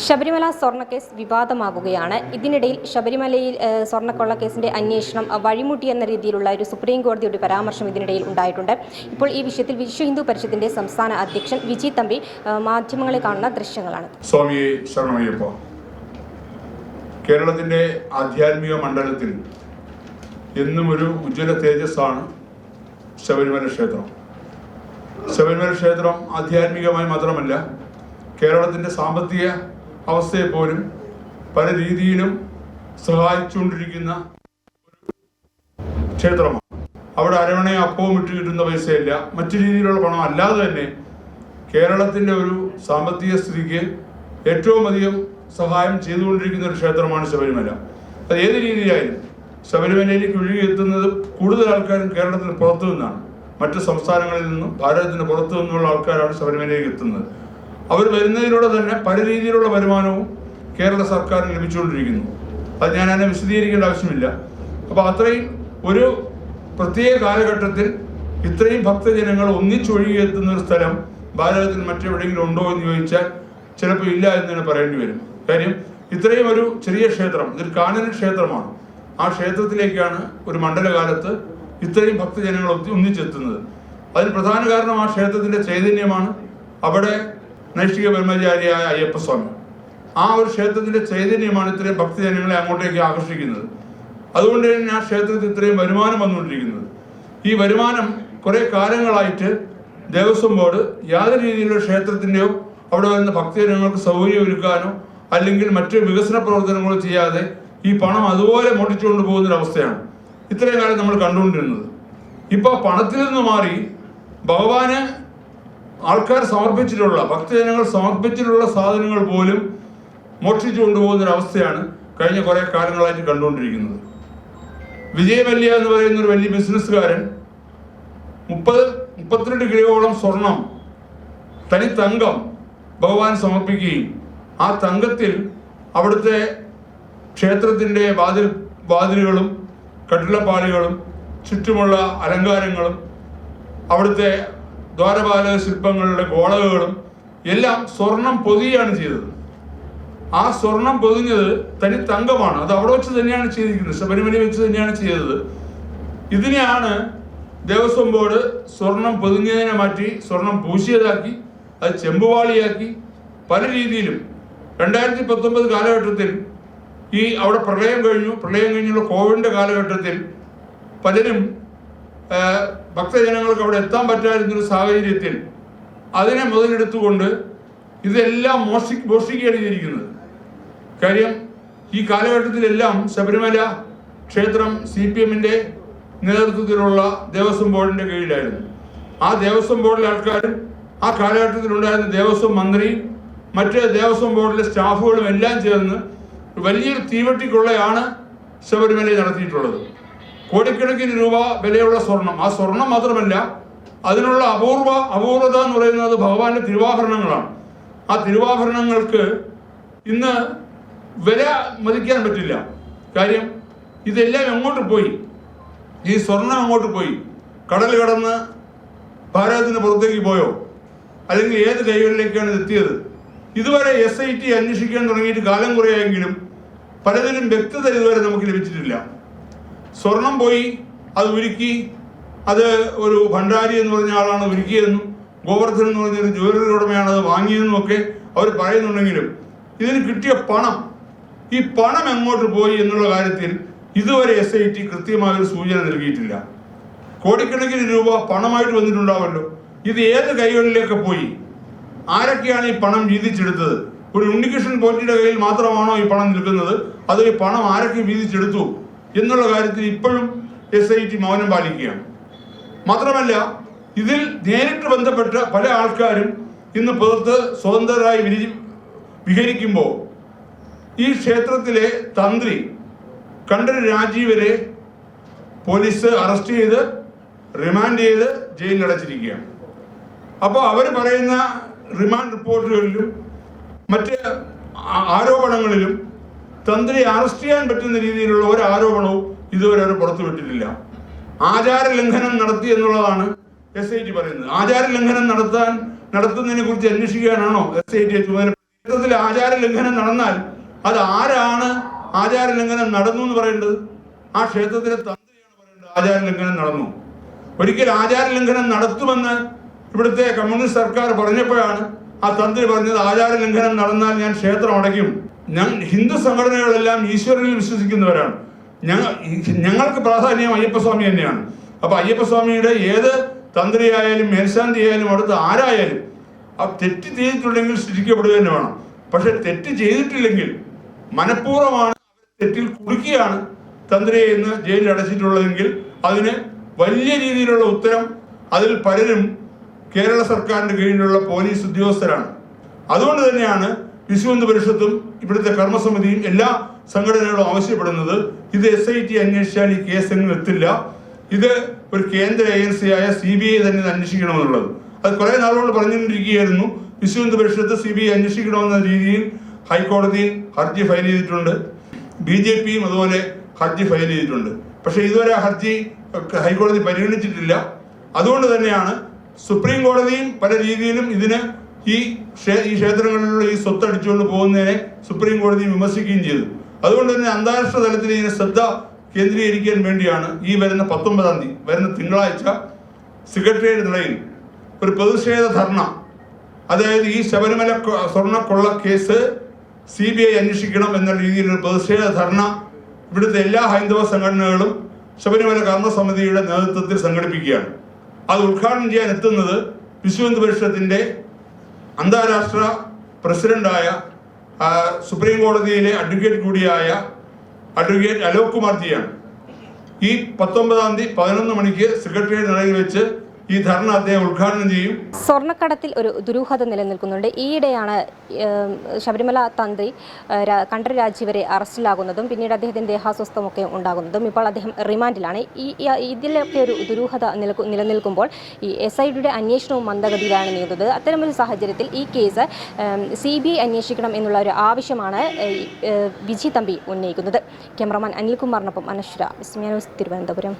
ശബരിമല സ്വർണ്ണക്കേസ് വിവാദമാകുകയാണ്. ഇതിനിടയിൽ ശബരിമലയിൽ സ്വർണ്ണക്കൊള്ളക്കേസിന്റെ അന്വേഷണം വഴിമുട്ടി എന്ന രീതിയിലുള്ള ഒരു സുപ്രീം കോടതിയുടെ പരാമർശം ഇതിനിടയിൽ ഉണ്ടായിട്ടുണ്ട്. ഇപ്പോൾ ഈ വിഷയത്തിൽ വിശ്വ ഹിന്ദു പരിഷത്തിന്റെ സംസ്ഥാന അധ്യക്ഷൻ വിജി തമ്പി മാധ്യമങ്ങളെ കാണുന്ന ദൃശ്യങ്ങളാണ്. സ്വാമിയെ ശരണമയ്യപ്പ. കേരളത്തിന്റെ ആധ്യാത്മിക മണ്ഡലത്തിൽ എന്നും ഒരു ഉജ്ജ്വല തേജസ്സാണ് ശബരിമല ക്ഷേത്രം. ശബരിമല ക്ഷേത്രം ആധ്യാത്മികമായി മാത്രമല്ല, കേരളത്തിന്റെ സാമ്പത്തിക അവസ്ഥയെ പോലും പല രീതിയിലും സഹായിച്ചുകൊണ്ടിരിക്കുന്ന ക്ഷേത്രമാണ്. അവിടെ അരവണയും അപ്പവും ഇട്ട് കിട്ടുന്ന പൈസയില്ല, മറ്റു രീതിയിലുള്ള പണം അല്ലാതെ തന്നെ കേരളത്തിന്റെ ഒരു സാമ്പത്തിക സ്ഥിതിക്ക് ഏറ്റവും അധികം സഹായം ചെയ്തുകൊണ്ടിരിക്കുന്ന ഒരു ക്ഷേത്രമാണ് ശബരിമല. അത് ഏത് രീതിയിലായാലും ശബരിമലയിലേക്ക് ഒഴുകിയെത്തുന്നത് കൂടുതൽ ആൾക്കാരും കേരളത്തിന് പുറത്തു നിന്നാണ്. മറ്റ് സംസ്ഥാനങ്ങളിൽ നിന്നും ഭാരതത്തിന് പുറത്തു നിന്നുള്ള ആൾക്കാരാണ് ശബരിമലയിലേക്ക് എത്തുന്നത്. അവർ വരുന്നതിലൂടെ തന്നെ പല രീതിയിലുള്ള വരുമാനവും കേരള സർക്കാരിന് ലഭിച്ചുകൊണ്ടിരിക്കുന്നു. അത് ഞാൻ അതിനെ വിശദീകരിക്കേണ്ട ആവശ്യമില്ല. അപ്പോൾ അത്രയും ഒരു പ്രത്യേക കാലഘട്ടത്തിൽ ഇത്രയും ഭക്തജനങ്ങൾ ഒന്നിച്ചൊഴുകിയെത്തുന്ന ഒരു സ്ഥലം ഭാരതത്തിൽ മറ്റെവിടെയെങ്കിലും ഉണ്ടോ എന്ന് ചോദിച്ചാൽ ചിലപ്പോൾ ഇല്ല എന്ന് തന്നെ പറയേണ്ടി വരും. കാര്യം ഇത്രയും ഒരു ചെറിയ ക്ഷേത്രം, ഇതൊരു കാനന ക്ഷേത്രമാണ്. ആ ക്ഷേത്രത്തിലേക്കാണ് ഒരു മണ്ഡലകാലത്ത് ഇത്രയും ഭക്തജനങ്ങൾ ഒന്നിച്ചെത്തുന്നത്. അതിന് പ്രധാന കാരണം ആ ക്ഷേത്രത്തിന്റെ ചൈതന്യമാണ്. അവിടെ നൈഷ്ഠിക ബ്രഹ്മചാരിയായ അയ്യപ്പസ്വാമി, ആ ഒരു ക്ഷേത്രത്തിന്റെ ചൈതന്യമാണ് ഇത്രയും ഭക്തജനങ്ങളെ അങ്ങോട്ടേക്ക് ആകർഷിക്കുന്നത്. അതുകൊണ്ട് തന്നെ ആ ക്ഷേത്രത്തിൽ ഇത്രയും വരുമാനം വന്നുകൊണ്ടിരിക്കുന്നത്. ഈ വരുമാനം കുറെ കാലങ്ങളായിട്ട് ദേവസ്വം ബോർഡ് യാതൊരു രീതിയിലുള്ള ക്ഷേത്രത്തിന്റെയോ അവിടെ വരുന്ന ഭക്തജനങ്ങൾക്ക് സൗകര്യം ഒരുക്കാനോ അല്ലെങ്കിൽ മറ്റു വികസന പ്രവർത്തനങ്ങളോ ചെയ്യാതെ ഈ പണം അതുപോലെ മോട്ടിച്ചുകൊണ്ട് പോകുന്നൊരവസ്ഥയാണ് ഇത്രയും കാലം നമ്മൾ കണ്ടുകൊണ്ടിരുന്നത്. ഇപ്പൊ പണത്തിൽ നിന്ന് മാറി ഭഗവാന് ആൾക്കാർ സമർപ്പിച്ചിട്ടുള്ള, ഭക്തജനങ്ങൾ സമർപ്പിച്ചിട്ടുള്ള സാധനങ്ങൾ പോലും മോഷ്ടിച്ചു കൊണ്ടുപോകുന്നൊരവസ്ഥയാണ് കഴിഞ്ഞ കുറെ കാലങ്ങളായിട്ട് കണ്ടുകൊണ്ടിരിക്കുന്നത്. വിജയ് മല്യ എന്ന് പറയുന്ന ഒരു വലിയ ബിസിനസ്സുകാരൻ 32 കിലോയോളം സ്വർണം, തനി തങ്കം ഭഗവാൻ സമർപ്പിക്കുകയും ആ തങ്കത്തിൽ അവിടുത്തെ ക്ഷേത്രത്തിന്റെ വാതിലുകളും കട്ടിളപ്പാളികളും ചുറ്റുമുള്ള അലങ്കാരങ്ങളും അവിടുത്തെ ദ്വാരപാലക ശില്പങ്ങളുടെ ഗോളകളും എല്ലാം സ്വർണം പൊതിയാണ് ചെയ്തത്. ആ സ്വർണം പൊതിഞ്ഞത് തനി തങ്കമാണ്. അത് അവിടെ വെച്ച് തന്നെയാണ് ചെയ്തിരിക്കുന്നത്, ശബരിമല വെച്ച് തന്നെയാണ് ചെയ്തത്. ഇതിനെയാണ് ദേവസ്വം ബോർഡ് സ്വർണം പൊതിഞ്ഞതിനെ മാറ്റി സ്വർണം പൂശിയതാക്കി, അത് ചെമ്പുവാളിയാക്കി പല രീതിയിലും. 2019 കാലഘട്ടത്തിൽ ഈ അവിടെ പ്രളയം കഴിഞ്ഞുള്ള കോവിഡിന്റെ കാലഘട്ടത്തിൽ പലരും ഭക്തജനങ്ങൾക്ക് അവിടെ എത്താൻ പറ്റാതിരുന്നൊരു സാഹചര്യത്തിൽ അതിനെ മുതലെടുത്തുകൊണ്ട് ഇതെല്ലാം മോഷ്ടിക്കുകയാണ് ചെയ്തിരിക്കുന്നത്. കാര്യം ഈ കാലഘട്ടത്തിലെല്ലാം ശബരിമല ക്ഷേത്രം CPM-ന്റെ നേതൃത്വത്തിലുള്ള ദേവസ്വം ബോർഡിന്റെ കീഴിലായിരുന്നു. ആ ദേവസ്വം ബോർഡിലെ ആൾക്കാരും ആ കാലഘട്ടത്തിലുണ്ടായിരുന്ന ദേവസ്വം മന്ത്രിയും മറ്റ് ദേവസ്വം ബോർഡിലെ സ്റ്റാഫുകളും എല്ലാം ചേർന്ന് വലിയൊരു തീവട്ടിക്കൊള്ളയാണ് ശബരിമലയിൽ നടത്തിയിട്ടുള്ളത്. കോടിക്കണക്കിന് രൂപ വിലയുള്ള സ്വർണം. ആ സ്വർണം മാത്രമല്ല, അതിനുള്ള അപൂർവത എന്ന് പറയുന്നത് ഭഗവാന്റെ തിരുവാഭരണങ്ങളാണ്. ആ തിരുവാഭരണങ്ങൾക്ക് ഇന്ന് വില മതിക്കാൻ പറ്റില്ല. കാര്യം ഇതെല്ലാം എങ്ങോട്ട് പോയി? ഈ സ്വർണം അങ്ങോട്ട് പോയി? കടൽ കടന്ന് ഭാരതത്തിന് പുറത്തേക്ക് പോയോ? അല്ലെങ്കിൽ ഏത് കൈകളിലേക്കാണ് ഇത് എത്തിയത്? ഇതുവരെ SIT അന്വേഷിക്കാൻ തുടങ്ങിയിട്ട് കാലം കുറയായെങ്കിലും പലതിലും വ്യക്തത ഇതുവരെ നമുക്ക് ലഭിച്ചിട്ടില്ല. സ്വർണം പോയി, അത് ഉരുക്കി, അത് ഒരു ഭണ്ഡാരി എന്ന് പറഞ്ഞ ആളാണ് ഒരുക്കിയതെന്നും ഗോവർദ്ധൻ എന്ന് പറഞ്ഞൊരു ജ്വല്ലറി ഉടമയാണ് അത് വാങ്ങിയതെന്നും ഒക്കെ അവർ പറയുന്നുണ്ടെങ്കിലും ഇതിന് കിട്ടിയ പണം, ഈ പണം എങ്ങോട്ട് പോയി എന്നുള്ള കാര്യത്തിൽ ഇതുവരെ SIT കൃത്യമായൊരു സൂചന നൽകിയിട്ടില്ല. കോടിക്കണക്കിന് രൂപ പണമായിട്ട് വന്നിട്ടുണ്ടാവല്ലോ. ഇത് ഏത് കൈകളിലേക്ക് പോയി? ആരൊക്കെയാണ് ഈ പണം വീതിച്ചെടുത്തത്? ഒരു ഉണ്ണികൃഷ്ണൻ പോറ്റിയുടെ കയ്യിൽ മാത്രമാണോ ഈ പണം നിൽക്കുന്നത്? അതോ ഈ പണം ആരൊക്കെ വീതിച്ചെടുത്തു എന്നുള്ള കാര്യത്തിൽ ഇപ്പോഴും SIT മൗനം പാലിക്കുകയാണ്. മാത്രമല്ല, ഇതിൽ നേരിട്ട് ബന്ധപ്പെട്ട പല ആൾക്കാരും ഇന്ന് പുറത്ത് സ്വതന്ത്രരായി വിഹരിക്കുമ്പോൾ ഈ ക്ഷേത്രത്തിലെ തന്ത്രി കണ്ഠര് രാജീവരെ പോലീസ് അറസ്റ്റ് ചെയ്ത് റിമാൻഡ് ചെയ്ത് ജയിലിലടച്ചിരിക്കുകയാണ്. അപ്പോൾ അവർ പറയുന്ന റിമാൻഡ് റിപ്പോർട്ടുകളിലും മറ്റ് ആരോപണങ്ങളിലും തന്ത്രി അറസ്റ്റ് ചെയ്യാൻ പറ്റുന്ന രീതിയിലുള്ള ഒരു ആരോപണവും ഇതുവരെ അവർ പുറത്തുവിട്ടിട്ടില്ല. ആചാര ലംഘനം നടത്തി എന്നുള്ളതാണ് SIT പറയുന്നത്. ആചാര ലംഘനം നടത്തുന്നതിനെ കുറിച്ച് അന്വേഷിക്കാനാണോ SIT ചുമതല? ക്ഷേത്രത്തിൽ ആചാര ലംഘനം നടന്നാൽ അത് ആരാണ് ആചാര ലംഘനം നടന്നു എന്ന് പറയേണ്ടത്? ആ ക്ഷേത്രത്തിലെ തന്ത്രിയാണ് പറയേണ്ടത് ആചാര ലംഘനം നടന്നു. ഒരിക്കൽ ആചാര ലംഘനം നടത്തുമെന്ന് ഇവിടുത്തെ കമ്മ്യൂണിസ്റ്റ് സർക്കാർ പറഞ്ഞപ്പോഴാണ് ആ തന്ത്രി പറഞ്ഞത് ആചാര ലംഘനം നടന്നാൽ ഞാൻ ക്ഷേത്രം അടയ്ക്കും. ഹിന്ദു സംഘടനകളെല്ലാം ഈശ്വരനിൽ വിശ്വസിക്കുന്നവരാണ്. ഞങ്ങൾക്ക് പ്രാധാന്യം അയ്യപ്പസ്വാമി തന്നെയാണ്. അപ്പൊ അയ്യപ്പസ്വാമിയുടെ ഏത് തന്ത്രിയായാലും മേൽശാന്തി ആയാലും അവിടുത്തെ ആരായാലും ആ തെറ്റ് ചെയ്തിട്ടുണ്ടെങ്കിൽ ശിക്ഷിക്കപ്പെടുക തന്നെ വേണം. പക്ഷെ തെറ്റ് ചെയ്തിട്ടില്ലെങ്കിൽ മനഃപൂർവ്വമാണ് തെറ്റിൽ കുടുക്കിയാണ് തന്ത്രിയെ ഇന്ന് ജയിലിൽ അടച്ചിട്ടുള്ളതെങ്കിൽ അതിന് വലിയ രീതിയിലുള്ള ഉത്തരം അതിൽ പലരും കേരള സർക്കാരിന്റെ കീഴിലുള്ള പോലീസ് ഉദ്യോഗസ്ഥരാണ്. അതുകൊണ്ട് തന്നെയാണ് വിശ്വ ഹിന്ദു പരിഷത്തും ഇവിടുത്തെ കർമ്മസമിതിയും എല്ലാ സംഘടനകളും ആവശ്യപ്പെടുന്നത് ഇത് SIT അന്വേഷിച്ചാൽ ഈ കേസ് എങ്ങും എത്തില്ല, ഇത് ഒരു കേന്ദ്ര ഏജൻസിയായ CBI തന്നെ അന്വേഷിക്കണമെന്നുള്ളത്. അത് കുറെ നാളുകൊണ്ട് പറഞ്ഞുകൊണ്ടിരിക്കുകയായിരുന്നു. വിശ്വ ഹിന്ദു പരിഷത്ത് CBI അന്വേഷിക്കണമെന്ന രീതിയിൽ ഹൈക്കോടതിയിൽ ഹർജി ഫയൽ ചെയ്തിട്ടുണ്ട്. BJPയും അതുപോലെ ഹർജി ഫയൽ ചെയ്തിട്ടുണ്ട്. പക്ഷെ ഇതുവരെ ഹർജി ഹൈക്കോടതി പരിഗണിച്ചിട്ടില്ല. അതുകൊണ്ട് തന്നെയാണ് സുപ്രീം കോടതിയും പല രീതിയിലും ഇതിന് ഈ ക്ഷേത്രങ്ങളിലുള്ള ഈ സ്വത്ത് അടിച്ചുകൊണ്ട് പോകുന്നതിനെ സുപ്രീം കോടതി വിമർശിക്കുകയും ചെയ്തു. അതുകൊണ്ട് തന്നെ അന്താരാഷ്ട്ര തലത്തിൽ ഇതിനെ ശ്രദ്ധ കേന്ദ്രീകരിക്കാൻ വേണ്ടിയാണ് ഈ വരുന്ന 19-ാം തീയതി വരുന്ന തിങ്കളാഴ്ച സെക്രട്ടേറിയറ്റ് നിലയിൽ ഒരു പ്രതിഷേധ ധർണ, അതായത് ഈ ശബരിമല സ്വർണ്ണക്കൊള്ള കേസ് CBI അന്വേഷിക്കണം എന്ന രീതിയിലൊരു പ്രതിഷേധ ധർണ ഇവിടുത്തെ എല്ലാ ഹൈന്ദവ സംഘടനകളും ശബരിമല കർമ്മസമിതിയുടെ നേതൃത്വത്തിൽ സംഘടിപ്പിക്കുകയാണ്. അത് ഉദ്ഘാടനം ചെയ്യാൻ എത്തുന്നത് വിശ്വ ഹിന്ദു പരിഷത്തിന്റെ അന്താരാഷ്ട്ര പ്രസിഡന്റായ സുപ്രീം കോടതിയിലെ അഡ്വക്കേറ്റ് കൂടിയായ അഡ്വക്കേറ്റ് അലോക് കുമാർജിയാണ്. ഈ 19-ാം തീയതി 11 മണിക്ക് സെക്രട്ടേറിയറ്റ് നടയിൽ വെച്ച് ഈ ധർണ അദ്ദേഹം ഉദ്ഘാടനം ചെയ്യും. സ്വർണ്ണക്കടത്തിൽ ഒരു ദുരൂഹത നിലനിൽക്കുന്നുണ്ട്. ഈയിടെയാണ് ശബരിമല തന്ത്രി കണ്ഠര രാജി വരെ അറസ്റ്റിലാകുന്നതും പിന്നീട് അദ്ദേഹത്തിന് ദേഹാസ്വസ്ഥമൊക്കെ ഉണ്ടാകുന്നതും. ഇപ്പോൾ അദ്ദേഹം റിമാൻഡിലാണ്. ഇതിലൊക്കെ ഒരു ദുരൂഹത നിലനിൽക്കുമ്പോൾ ഈ SITയുടെ അന്വേഷണവും മന്ദഗതിയിലാണ് നീങ്ങുന്നത്. അത്തരമൊരു സാഹചര്യത്തിൽ ഈ കേസ് CBI അന്വേഷിക്കണം എന്നുള്ള ഒരു ആവശ്യമാണ് വിജി തമ്പി ഉന്നയിക്കുന്നത്. ക്യാമറമാൻ അനിൽകുമാറിനൊപ്പം അനശ്വര, വിസ്മയ ന്യൂസ്, തിരുവനന്തപുരം.